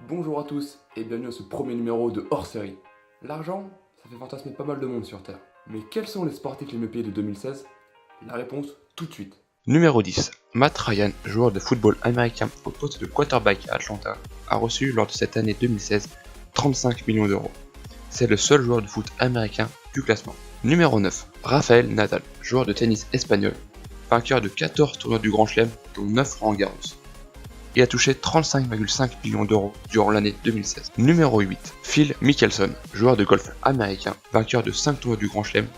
Bonjour à tous et bienvenue à ce premier numéro de Hors Série. L'argent, ça fait fantasmer pas mal de monde sur Terre. Mais quels sont les sportifs les mieux payés de 2016? La réponse tout de suite. Numéro 10. Matt Ryan, joueur de football américain au poste de quarterback à Atlanta, a reçu lors de cette année 2016 35 millions d'euros. C'est le seul joueur de foot américain du classement. Numéro 9. Rafael Nadal, joueur de tennis espagnol, vainqueur de 14 tournois du Grand Chelem, dont 9 Roland Garros. Il a touché 35,5 millions d'euros durant l'année 2016. Numéro 8. Phil Mickelson, joueur de golf américain, vainqueur de 5 tournois du Grand Chelem,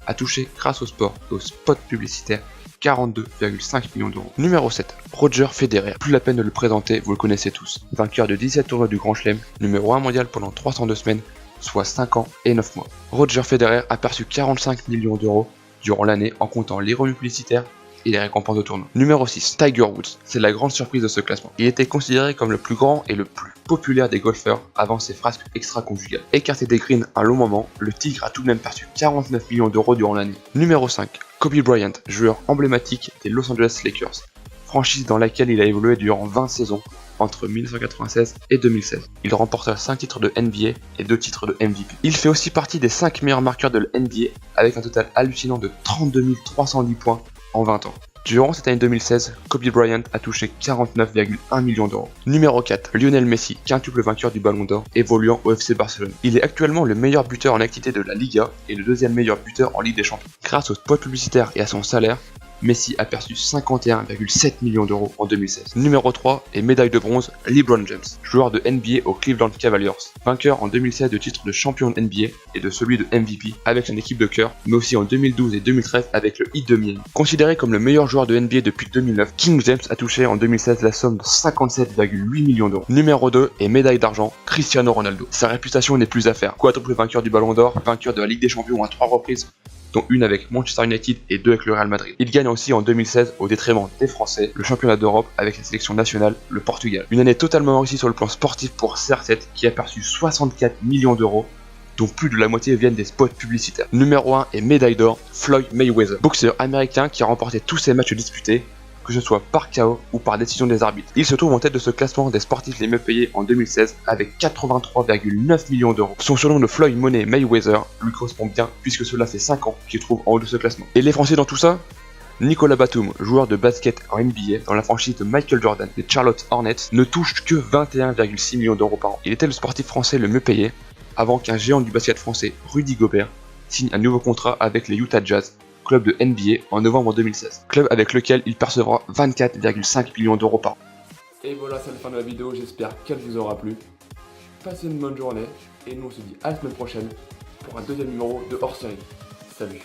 a touché grâce au sport et aux spots publicitaires 42,5 millions d'euros. Numéro 7. Roger Federer. Plus la peine de le présenter, vous le connaissez tous. Vainqueur de 17 tournois du Grand Chelem, numéro 1 mondial pendant 302 semaines, soit 5 ans et 9 mois. Roger Federer a perçu 45 millions d'euros durant l'année en comptant les revenus publicitaires et les récompenses de tournoi. Numéro 6. Tiger Woods. C'est la grande surprise de ce classement. Il était considéré comme le plus grand et le plus populaire des golfeurs avant ses frasques extra-conjugales. Écarté des greens un long moment, le Tigre a tout de même perçu 49 millions d'euros durant l'année. Numéro 5. Kobe Bryant, joueur emblématique des Los Angeles Lakers, franchise dans laquelle il a évolué durant 20 saisons entre 1996 et 2016. Il remporta 5 titres de NBA et 2 titres de MVP. Il fait aussi partie des 5 meilleurs marqueurs de la NBA avec un total hallucinant de 32 310 points en 20 ans. Durant cette année 2016, Kobe Bryant a touché 49,1 millions d'euros. Numéro 4. Lionel Messi, quintuple vainqueur du Ballon d'Or, évoluant au FC Barcelone. Il est actuellement le meilleur buteur en activité de la Liga et le deuxième meilleur buteur en Ligue des Champions. Grâce aux spots publicitaires et à son salaire, Messi a perçu 51,7 millions d'euros en 2016. Numéro 3 et médaille de bronze, LeBron James, joueur de NBA aux Cleveland Cavaliers, vainqueur en 2016 de titre de champion de NBA et de celui de MVP avec son équipe de cœur, mais aussi en 2012 et 2013 avec le Heat de Miami. Considéré comme le meilleur joueur de NBA depuis 2009, King James a touché en 2016 la somme de 57,8 millions d'euros. Numéro 2 et médaille d'argent, Cristiano Ronaldo. Sa réputation n'est plus à faire. Quadruple vainqueur du Ballon d'Or, vainqueur de la Ligue des Champions à 3 reprises, dont une avec Manchester United et 2 avec le Real Madrid. Il gagne aussi en 2016 au détriment des Français le championnat d'Europe avec la sélection nationale, le Portugal. Une année totalement réussie sur le plan sportif pour CR7 qui a perçu 64 millions d'euros, dont plus de la moitié viennent des spots publicitaires. Numéro 1 et médaille d'or, Floyd Mayweather, boxeur américain qui a remporté tous ses matchs disputés, que ce soit par KO ou par décision des arbitres. Il se trouve en tête de ce classement des sportifs les mieux payés en 2016 avec 83,9 millions d'euros. Son surnom de Floyd Money Mayweather lui correspond bien puisque cela fait 5 ans qu'il se trouve en haut de ce classement. Et les Français dans tout ça? Nicolas Batum, joueur de basket en NBA dans la franchise de Michael Jordan des Charlotte Hornets, ne touche que 21,6 millions d'euros par an. Il était le sportif français le mieux payé avant qu'un géant du basket français, Rudy Gobert, signe un nouveau contrat avec les Utah Jazz, club de NBA, en novembre 2016, club avec lequel il percevra 24,5 millions d'euros par an. Et voilà, c'est la fin de la vidéo, j'espère qu'elle vous aura plu. Passez une bonne journée et nous on se dit à la semaine prochaine pour un deuxième numéro de Hors Série. Salut!